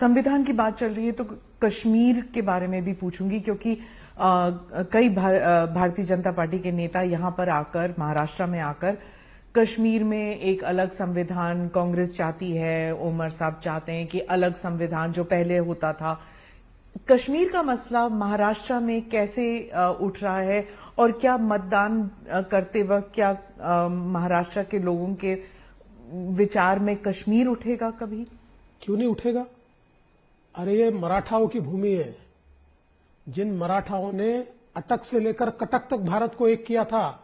संविधान की बात चल रही है तो कश्मीर के बारे में भी पूछूंगी, क्योंकि कई भारतीय जनता पार्टी के नेता यहां पर आकर, महाराष्ट्र में आकर, कश्मीर में एक अलग संविधान कांग्रेस चाहती है, ओमर साहब चाहते हैं कि अलग संविधान जो पहले होता था। कश्मीर का मसला महाराष्ट्र में कैसे उठ रहा है, और क्या मतदान करते वक्त क्या महाराष्ट्र के लोगों के विचार में कश्मीर उठेगा कभी? क्यों नहीं उठेगा? अरे ये मराठाओं की भूमि है। जिन मराठाओं ने अटक से लेकर कटक तक भारत को एक किया था,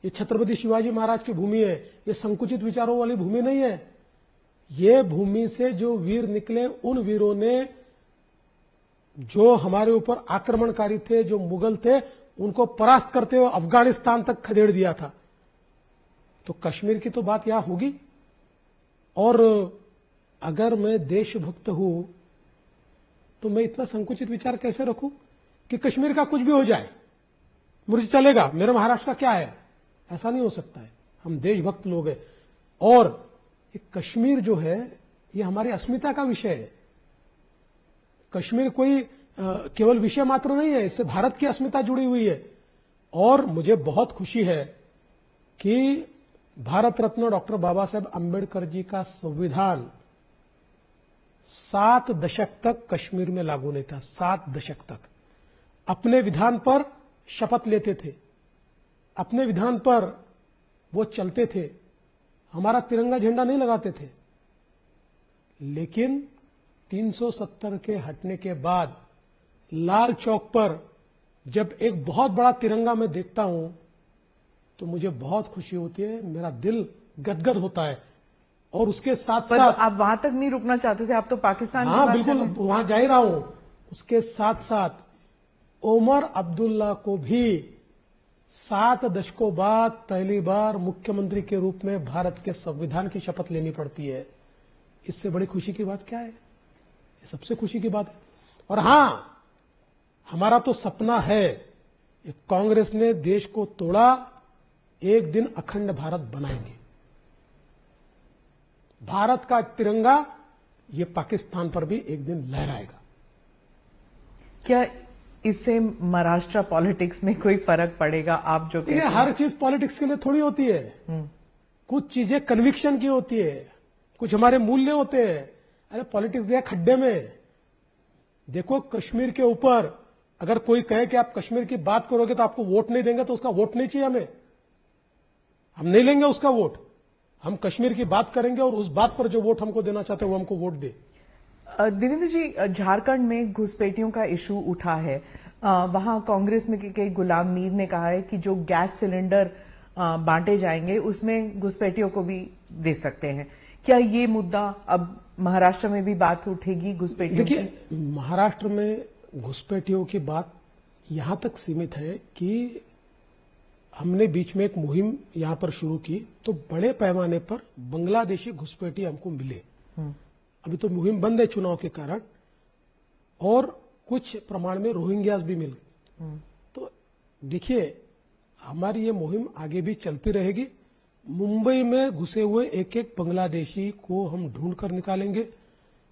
ये छत्रपति शिवाजी महाराज की भूमि है। ये संकुचित विचारों वाली भूमि नहीं है। ये भूमि से जो वीर निकले, उन वीरों ने जो हमारे ऊपर आक्रमणकारी थे, जो मुगल थे, उनको परास्त करते हुए अफगानिस्तान तक खदेड़ दिया था। तो कश्मीर की तो बात यहां होगी। और अगर मैं देशभक्त हूं तो मैं इतना संकुचित विचार कैसे रखूं कि कश्मीर का कुछ भी हो जाए मुझे चलेगा, मेरे महाराष्ट्र का क्या है? ऐसा नहीं हो सकता है। हम देशभक्त लोग हैं। और ये कश्मीर जो है, ये हमारी अस्मिता का विषय है। कश्मीर कोई केवल विषय मात्र नहीं है, इससे भारत की अस्मिता जुड़ी हुई है। और मुझे बहुत खुशी है कि भारत रत्न डॉक्टर बाबा साहेब अंबेडकर जी का संविधान 7 दशक तक कश्मीर में लागू नहीं था। 7 दशक तक अपने विधान पर शपथ लेते थे, अपने विधान पर वो चलते थे, हमारा तिरंगा झंडा नहीं लगाते थे। लेकिन 370 के हटने के बाद लाल चौक पर जब एक बहुत बड़ा तिरंगा मैं देखता हूं तो मुझे बहुत खुशी होती है, मेरा दिल गदगद होता है। और उसके साथ साथ आप वहां तक नहीं रुकना चाहते थे, आप तो पाकिस्तान हाँ बिल्कुल वहां जा ही रहा हूं। उसके साथ साथ ओमर अब्दुल्ला को भी 7 दशकों बाद पहली बार मुख्यमंत्री के रूप में भारत के संविधान की शपथ लेनी पड़ती है। इससे बड़ी खुशी की बात क्या है? ये सबसे खुशी की बात है। और हां, हमारा तो सपना है, कांग्रेस ने देश को तोड़ा, एक दिन अखंड भारत बनाएंगे। भारत का तिरंगा ये पाकिस्तान पर भी एक दिन लहराएगा। क्या इससे महाराष्ट्र पॉलिटिक्स में कोई फर्क पड़ेगा? आप जो कहते हैं, हर चीज पॉलिटिक्स के लिए थोड़ी होती है। कुछ चीजें कन्विक्शन की होती है, कुछ हमारे मूल्य होते हैं। अरे पॉलिटिक्स गया खड्डे में। देखो, कश्मीर के ऊपर अगर कोई कहे कि आप कश्मीर की बात करोगे तो आपको वोट नहीं देंगे, तो उसका वोट नहीं चाहिए हमें। हम नहीं लेंगे उसका वोट। हम कश्मीर की बात करेंगे और उस बात पर जो वोट हमको देना चाहते हैं वो हमको वोट दे। देवेंद्र जी, झारखंड में घुसपैठियों का इशू उठा है। वहां कांग्रेस में के गुलाम मीर ने कहा है कि जो गैस सिलेंडर बांटे जाएंगे उसमें घुसपैठियों को भी दे सकते हैं। क्या ये मुद्दा अब महाराष्ट्र में भी बात उठेगी घुसपैठियों की? देखिए, महाराष्ट्र में घुसपैठियों की बात यहां तक सीमित है कि हमने बीच में एक मुहिम यहां पर शुरू की तो बड़े पैमाने पर बांग्लादेशी घुसपैठी हमको मिले। अभी तो मुहिम बंद है चुनाव के कारण, और कुछ प्रमाण में रोहिंग्यास भी मिल गए। तो देखिए, हमारी ये मुहिम आगे भी चलती रहेगी। मुंबई में घुसे हुए एक एक बांग्लादेशी को हम ढूंढ कर निकालेंगे,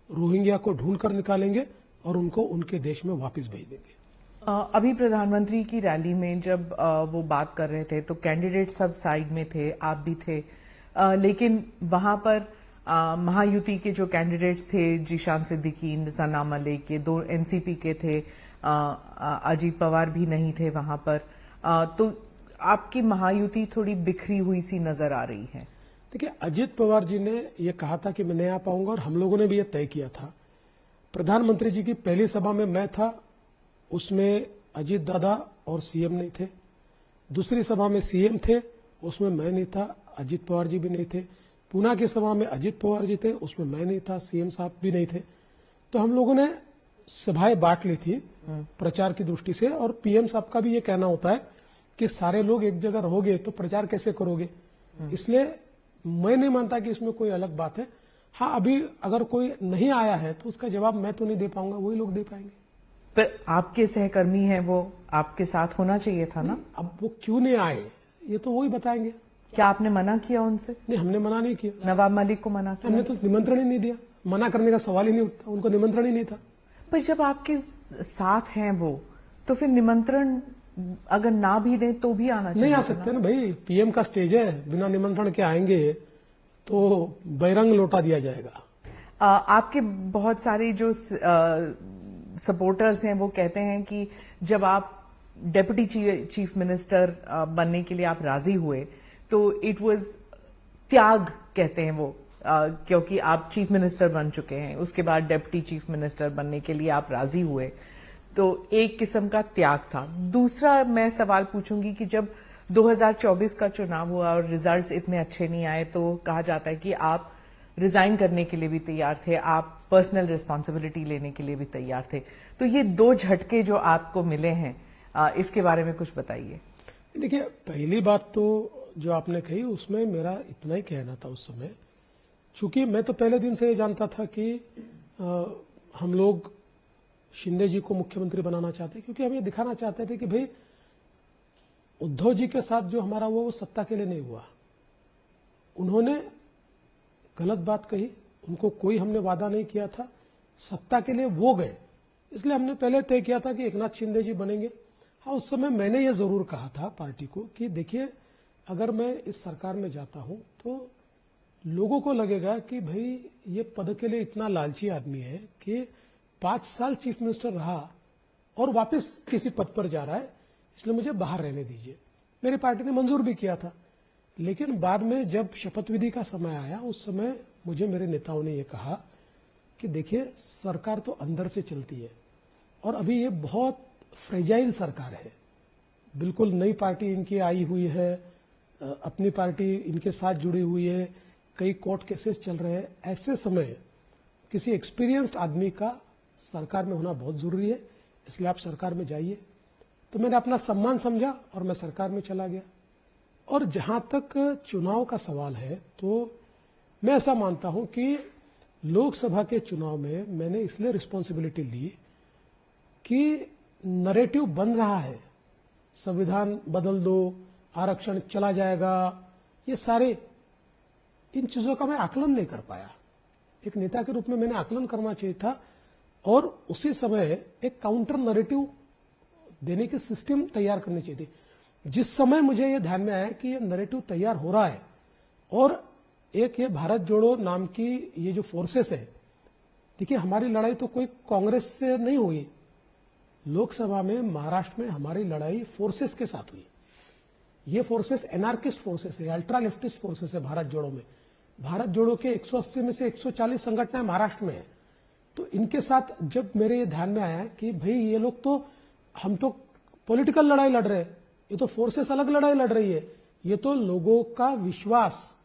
रोहिंग्या को ढूंढ कर निकालेंगे और उनको उनके देश में वापस भेज देंगे। अभी प्रधानमंत्री की रैली में जब वो बात कर रहे थे तो कैंडिडेट सब साइड में थे, आप भी थे, लेकिन वहां पर महायुति के जो कैंडिडेट्स थे, जीशान सिद्दीकी, सना मलिक, ये 2 एनसीपी के थे, अजीत पवार भी नहीं थे वहां पर। तो आपकी महायुति थोड़ी बिखरी हुई सी नजर आ रही है। देखिए, अजीत पवार जी ने यह कहा था कि मैं नहीं आ पाऊंगा, और हम लोगों ने भी यह तय किया था। प्रधानमंत्री जी की पहली सभा में मैं था, उसमें अजीत दादा और सीएम नहीं थे। दूसरी सभा में सीएम थे, उसमें मैं नहीं था, अजीत पवार जी भी नहीं थे। पूना की सभा में अजीत पवार जी थे, उसमें मैं नहीं था, सीएम साहब भी नहीं थे। तो हम लोगों ने सभाएं बांट ली थी प्रचार की दृष्टि से। और पीएम साहब का भी ये कहना होता है कि सारे लोग एक जगह रहोगे तो प्रचार कैसे करोगे। इसलिए मैं नहीं मानता कि इसमें कोई अलग बात है। हाँ, अभी अगर कोई नहीं आया है तो उसका जवाब मैं तो नहीं दे पाऊंगा, वही लोग दे पाएंगे। पर आपके सहकर्मी हैं, वो आपके साथ होना चाहिए था ना? अब वो क्यों नहीं आए ये तो वही बताएंगे। क्या आपने मना किया उनसे? नहीं, हमने मना नहीं किया। नवाब मलिक को मना किया? हमने तो निमंत्रण ही नहीं दिया। मना करने का सवाल ही नहीं उठता, उनको निमंत्रण ही नहीं था। पर जब आपके साथ हैं वो, तो फिर निमंत्रण अगर ना भी दें तो भी आना चाहिए। नहीं आ सकते ना भाई, पीएम का स्टेज है, बिना निमंत्रण के आएंगे तो बहिरंग लौटा दिया जाएगा। आपके बहुत सारे जो सपोर्टर्स हैं वो कहते हैं कि जब आप डेप्यूटी चीफ मिनिस्टर बनने के लिए आप राजी हुए तो इट वाज त्याग, कहते हैं वो, क्योंकि आप चीफ मिनिस्टर बन चुके हैं, उसके बाद डेप्यूटी चीफ मिनिस्टर बनने के लिए आप राजी हुए, तो एक किस्म का त्याग था। दूसरा मैं सवाल पूछूंगी कि जब 2024 का चुनाव हुआ और रिजल्ट्स इतने अच्छे नहीं आए तो कहा जाता है कि आप रिजाइन करने के लिए भी तैयार थे, आप पर्सनल रिस्पॉन्सिबिलिटी लेने के लिए भी तैयार थे। तो ये दो झटके जो आपको मिले हैं, इसके बारे में कुछ बताइए। देखिए, पहली बात तो जो आपने कही उसमें मेरा इतना ही कहना था उस समय, चूंकि मैं तो पहले दिन से ये जानता था कि हम लोग शिंदे जी को मुख्यमंत्री बनाना चाहते, क्योंकि हम ये दिखाना चाहते थे कि भाई उद्धव जी के साथ जो हमारा वो सत्ता के लिए नहीं हुआ, उन्होंने गलत बात कही, उनको कोई हमने वादा नहीं किया था, सत्ता के लिए वो गए, इसलिए हमने पहले तय किया था कि एकनाथ शिंदे जी बनेंगे। हाँ, उस समय मैंने ये जरूर कहा था पार्टी को कि देखिए, अगर मैं इस सरकार में जाता हूं तो लोगों को लगेगा कि भाई ये पद के लिए इतना लालची आदमी है कि 5 साल चीफ मिनिस्टर रहा और वापस किसी पद पर जा रहा है, इसलिए मुझे बाहर रहने दीजिए। मेरी पार्टी ने मंजूर भी किया था, लेकिन बाद में जब शपथ विधि का समय आया, उस समय मुझे मेरे नेताओं ने यह कहा कि देखिए, सरकार तो अंदर से चलती है और अभी ये बहुत फ्रेजाइल सरकार है, बिल्कुल नई पार्टी इनकी आई हुई है, अपनी पार्टी इनके साथ जुड़ी हुई है, कई कोर्ट केसेस चल रहे हैं। ऐसे समय किसी एक्सपीरियंस्ड आदमी का सरकार में होना बहुत जरूरी है, इसलिए आप सरकार में जाइए। तो मैंने अपना सम्मान समझा और मैं सरकार में चला गया। और जहां तक चुनाव का सवाल है, तो मैं ऐसा मानता हूं कि लोकसभा के चुनाव में मैंने इसलिए रिस्पॉन्सिबिलिटी ली कि नरेटिव बन रहा है, संविधान बदल दो, आरक्षण चला जाएगा, ये सारे इन चीजों का मैं आकलन नहीं कर पाया। एक नेता के रूप में मैंने आकलन करना चाहिए था और उसी समय एक काउंटर नरेटिव देने की सिस्टम तैयार करनी चाहिए थी। जिस समय मुझे यह ध्यान में आया कि ये नरेटिव तैयार हो रहा है और एक ये भारत जोड़ो नाम की ये जो फोर्सेस है, देखिए हमारी लड़ाई तो कोई कांग्रेस से नहीं हुई, लोकसभा में महाराष्ट्र में हमारी लड़ाई फोर्सेस के साथ हुई। ये फोर्सेस एनार्किस्ट फोर्सेस है, अल्ट्रा लेफ्टिस्ट फोर्सेस है भारत जोड़ो में। भारत जोड़ो के 180 में से 140 संगठन महाराष्ट्र में है। तो इनके साथ जब मेरे ये ध्यान में आया कि भाई ये लोग तो, हम तो पॉलिटिकल लड़ाई लड़ रहे हैं, ये तो फोर्सेस अलग लड़ाई लड़ रही है, ये तो लोगों का विश्वास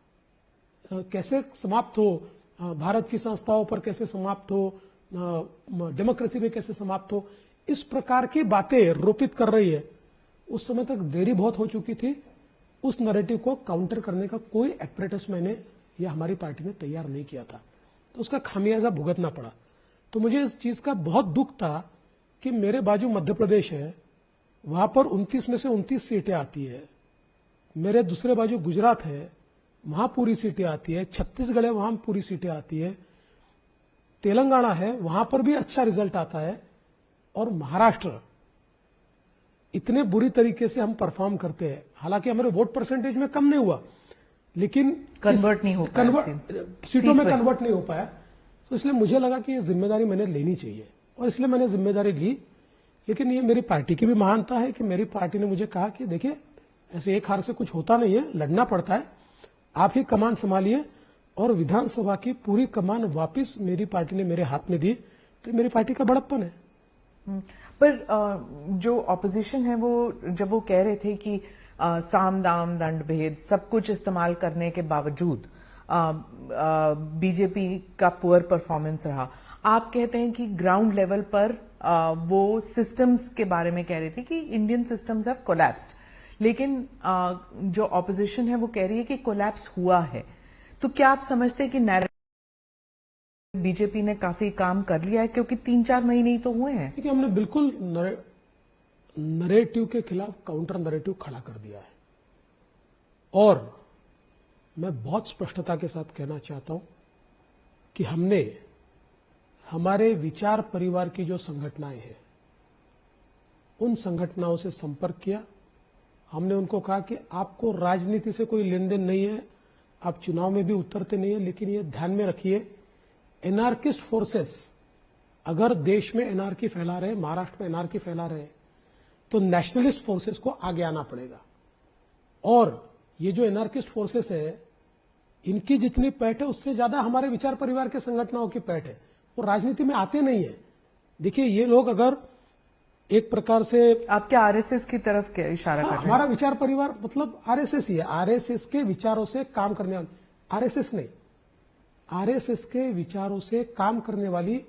कैसे समाप्त हो, भारत की संस्थाओं पर कैसे समाप्त हो, डेमोक्रेसी में कैसे समाप्त हो, इस प्रकार की बातें रोपित कर रही है। उस समय तक देरी बहुत हो चुकी थी, उस नैरेटिव को काउंटर करने का कोई एपरेटस मैंने या हमारी पार्टी ने तैयार नहीं किया था, तो उसका खामियाजा भुगतना पड़ा। तो मुझे इस चीज का बहुत दुख था कि मेरे बाजू मध्य प्रदेश है, वहां पर 29 में से 29 सीटें आती है, मेरे दूसरे बाजू गुजरात है, वहां पूरी सीटें आती है, छत्तीसगढ़ है, वहां पूरी सीटें आती है, तेलंगाना है, वहां पर भी अच्छा रिजल्ट आता है, और महाराष्ट्र इतने बुरी तरीके से हम परफॉर्म करते हैं। हालांकि हमारे वोट परसेंटेज में कम नहीं हुआ, लेकिन कन्वर्ट नहीं हो पाया, सीटों में कन्वर्ट नहीं हो पाया। तो इसलिए मुझे लगा कि ये जिम्मेदारी मैंने लेनी चाहिए और इसलिए मैंने जिम्मेदारी ली। लेकिन ये मेरी पार्टी की भी महानता है कि मेरी पार्टी ने मुझे कहा कि देखिए, ऐसे एक हार से कुछ होता नहीं है, लड़ना पड़ता है, आप ही कमान संभालिए। और विधानसभा की पूरी कमान वापस मेरी पार्टी ने मेरे हाथ में दी, तो मेरी पार्टी का बड़प्पन है। पर जो ऑपोजिशन है वो, जब वो कह रहे थे कि साम दाम दंड भेद सब कुछ इस्तेमाल करने के बावजूद बीजेपी का पुअर परफॉर्मेंस रहा, आप कहते हैं कि ग्राउंड लेवल पर वो सिस्टम्स के बारे में कह रहे थे कि इंडियन सिस्टम्स हैव कोलैप्स्ड, लेकिन जो ऑपोजिशन है वो कह रही है कि कोलैप्स हुआ है। तो क्या आप समझते हैं कि बीजेपी ने काफी काम कर लिया है, क्योंकि 3-4 महीने ही तो हुए हैं? देखिए, हमने बिल्कुल नरेटिव के खिलाफ काउंटर नरेटिव खड़ा कर दिया है। और मैं बहुत स्पष्टता के साथ कहना चाहता हूं कि हमने हमारे विचार परिवार की जो संगठनाएं हैं, उन संगठनाओं से संपर्क किया। हमने उनको कहा कि आपको राजनीति से कोई लेन देन नहीं है, आप चुनाव में भी उतरते नहीं है, लेकिन ये ध्यान में रखिए, एनार्किस्ट फोर्सेस अगर देश में एनार्की फैला रहे, महाराष्ट्र में एनार्की फैला रहे, तो नेशनलिस्ट फोर्सेस को आगे आना पड़ेगा। और ये जो एनार्किस्ट फोर्सेस है, इनकी जितनी पैठ है उससे ज्यादा हमारे विचार परिवार के संगठनों की पैठ है। वो राजनीति में आते नहीं है। देखिए, ये लोग अगर एक प्रकार से आप क्या आरएसएस की तरफ क्या इशारा कर रहे हैं? हमारा विचार परिवार मतलब आरएसएस ही है। आरएसएस के विचारों से काम करने वाली, आरएसएस नहीं, आरएसएस के विचारों से काम करने वाली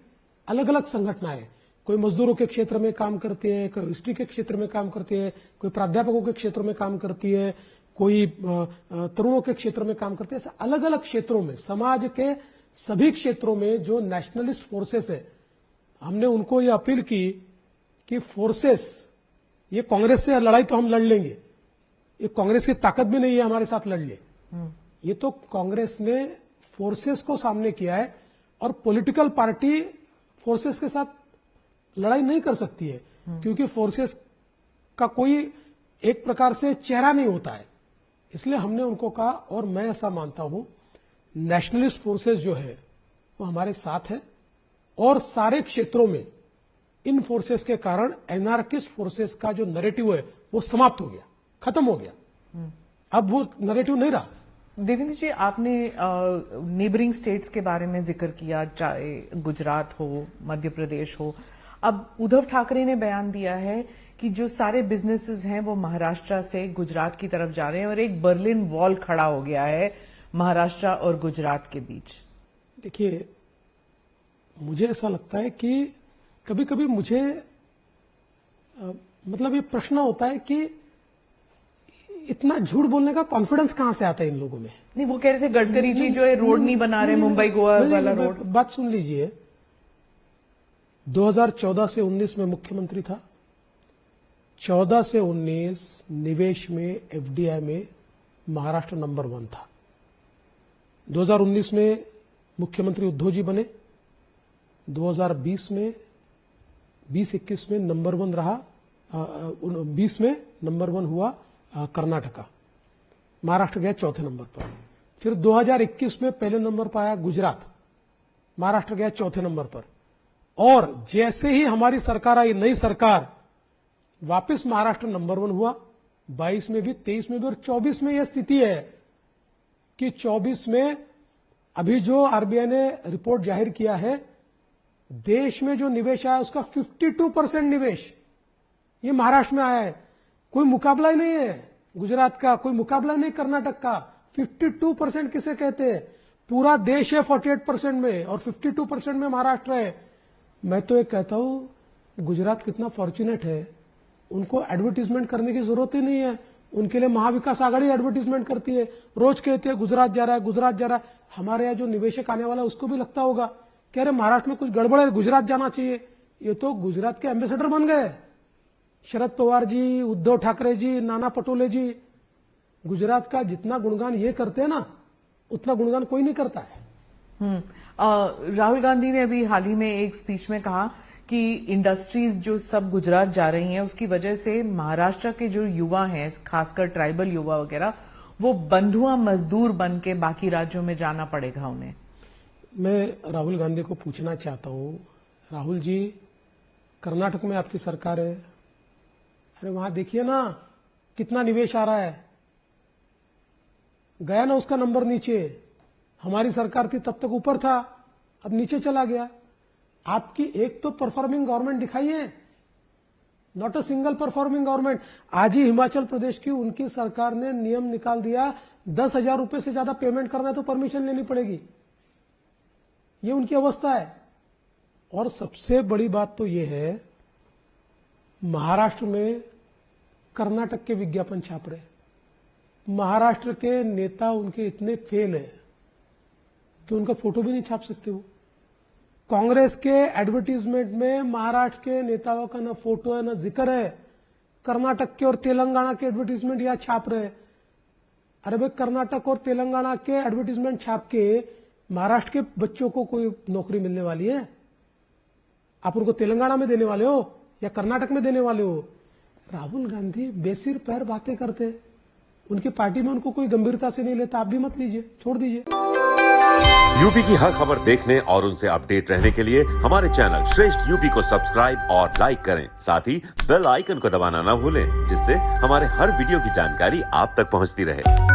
अलग अलग संगठनाएं, कोई मजदूरों के क्षेत्र में काम करती है, कोई हिस्ट्री के क्षेत्र में काम करती है, कोई प्राध्यापकों के क्षेत्र में काम करती है, कोई तरुणों के क्षेत्र में काम करती है। ऐसे अलग अलग क्षेत्रों में, समाज के सभी क्षेत्रों में जो नेशनलिस्ट फोर्सेस है, हमने उनको ये अपील की कि फोर्सेस, ये कांग्रेस से लड़ाई तो हम लड़ लेंगे, ये कांग्रेस की ताकत भी नहीं है हमारे साथ लड़ ले। ये तो कांग्रेस ने फोर्सेस को सामने किया है, और पॉलिटिकल पार्टी फोर्सेस के साथ लड़ाई नहीं कर सकती है, क्योंकि फोर्सेस का कोई एक प्रकार से चेहरा नहीं होता है। इसलिए हमने उनको कहा, और मैं ऐसा मानता हूं, नेशनलिस्ट फोर्सेस जो है वो हमारे साथ है, और सारे क्षेत्रों में इन फोर्सेस के कारण एनार्किस्ट फोर्सेस का जो नैरेटिव है वो समाप्त हो गया, खत्म हो गया। अब वो नैरेटिव नहीं रहा। देवेंद्र जी, आपने नेबरिंग स्टेट्स के बारे में जिक्र किया, चाहे गुजरात हो, मध्य प्रदेश हो। अब उद्धव ठाकरे ने बयान दिया है कि जो सारे बिजनेसेस हैं वो महाराष्ट्र से गुजरात की तरफ जा रहे हैं, और एक बर्लिन वॉल खड़ा हो गया है महाराष्ट्र और गुजरात के बीच। देखिए, मुझे ऐसा लगता है कि कभी कभी मुझे मतलब ये प्रश्न होता है कि इतना झूठ बोलने का कॉन्फिडेंस कहां से आता है इन लोगों में। नहीं, वो कह रहे थे गडकरी जी जो है रोड नहीं बना रहे, मुंबई गोवा वाला रोड। बात सुन लीजिए, 2014 से 19 में मुख्यमंत्री था। 14 से 19 निवेश में, एफडीआई में महाराष्ट्र नंबर 1 था। 2019 में मुख्यमंत्री उद्धव जी बने। 2020 में 20-21 में नंबर 1 रहा, 20 में नंबर 1 हुआ कर्नाटका। महाराष्ट्र गया चौथे नंबर पर। फिर 2021 में पहले नंबर पर आया गुजरात, महाराष्ट्र गया चौथे नंबर पर। और जैसे ही हमारी सरकार आई, नई सरकार, वापस महाराष्ट्र नंबर 1 हुआ। 22 में भी, 23 में भी, और 24 में यह स्थिति है कि 24 में अभी जो आरबीआई ने रिपोर्ट जाहिर किया है, देश में जो निवेश आया उसका 52% निवेश ये महाराष्ट्र में आया है। कोई मुकाबला ही नहीं है गुजरात का, कोई मुकाबला नहीं कर्नाटक का। 52% किसे कहते हैं? पूरा देश है 48% में, और 52% में महाराष्ट्र है। मैं तो ये कहता हूं, गुजरात कितना फॉर्चुनेट है, उनको एडवर्टीजमेंट करने की जरूरत ही नहीं है। उनके लिए महाविकास आघाड़ी एडवर्टीजमेंट करती है, रोज कहते हैं गुजरात जा रहा है, गुजरात जा रहा है। हमारे यहाँ जो निवेशक आने वाला है उसको भी लगता होगा कि अरे महाराष्ट्र में कुछ गड़बड़ है, गुजरात जाना चाहिए। ये तो गुजरात के एम्बेसडर बन गए। शरद पवार जी, उद्धव ठाकरे जी, नाना पटोले जी, गुजरात का जितना गुणगान ये करते हैं ना, उतना गुणगान कोई नहीं करता है। राहुल गांधी ने अभी हाल ही में एक स्पीच में कहा कि इंडस्ट्रीज जो सब गुजरात जा रही हैं, उसकी वजह से महाराष्ट्र के जो युवा हैं, खासकर ट्राइबल युवा वगैरह, वो बंधुआ मजदूर बन के बाकी राज्यों में जाना पड़ेगा उन्हें। मैं राहुल गांधी को पूछना चाहता हूं, राहुल जी, कर्नाटक में आपकी सरकार है, अरे वहां देखिए ना कितना निवेश आ रहा है। गया ना उसका नंबर नीचे। हमारी सरकार थी तब तक ऊपर था, अब नीचे चला गया। आपकी एक तो परफॉर्मिंग गवर्नमेंट दिखाइए, not a single performing government. आज ही हिमाचल प्रदेश की उनकी सरकार ने नियम निकाल दिया, 10,000 रुपए से ज्यादा पेमेंट करना है तो परमिशन लेनी पड़ेगी। ये उनकी अवस्था है। और सबसे बड़ी बात तो ये है, महाराष्ट्र में कर्नाटक के विज्ञापन छाप रहे। महाराष्ट्र के नेता उनके इतने फेल है कि उनका फोटो भी नहीं छाप सकते। वो कांग्रेस के एडवर्टीजमेंट में महाराष्ट्र के नेताओं का न फोटो है न जिक्र है। कर्नाटक के और तेलंगाना के एडवर्टीजमेंट यहां छाप रहे। अरे भाई, कर्नाटक और तेलंगाना के एडवर्टीजमेंट छाप के महाराष्ट्र के बच्चों को कोई नौकरी मिलने वाली है? आप उनको तेलंगाना में देने वाले हो या कर्नाटक में देने वाले हो। राहुल गांधी बेसिर पैर बातें करते, उनकी पार्टी में उनको कोई गंभीरता से नहीं लेता। आप भी मत लीजिए, छोड़ दीजिए। यूपी की हर खबर देखने और उनसे अपडेट रहने के लिए हमारे चैनल श्रेष्ठ यूपी को सब्सक्राइब और लाइक करें। साथ ही बेल आइकन को दबाना ना भूलें, जिससे हमारे हर वीडियो की जानकारी आप तक पहुंचती रहे।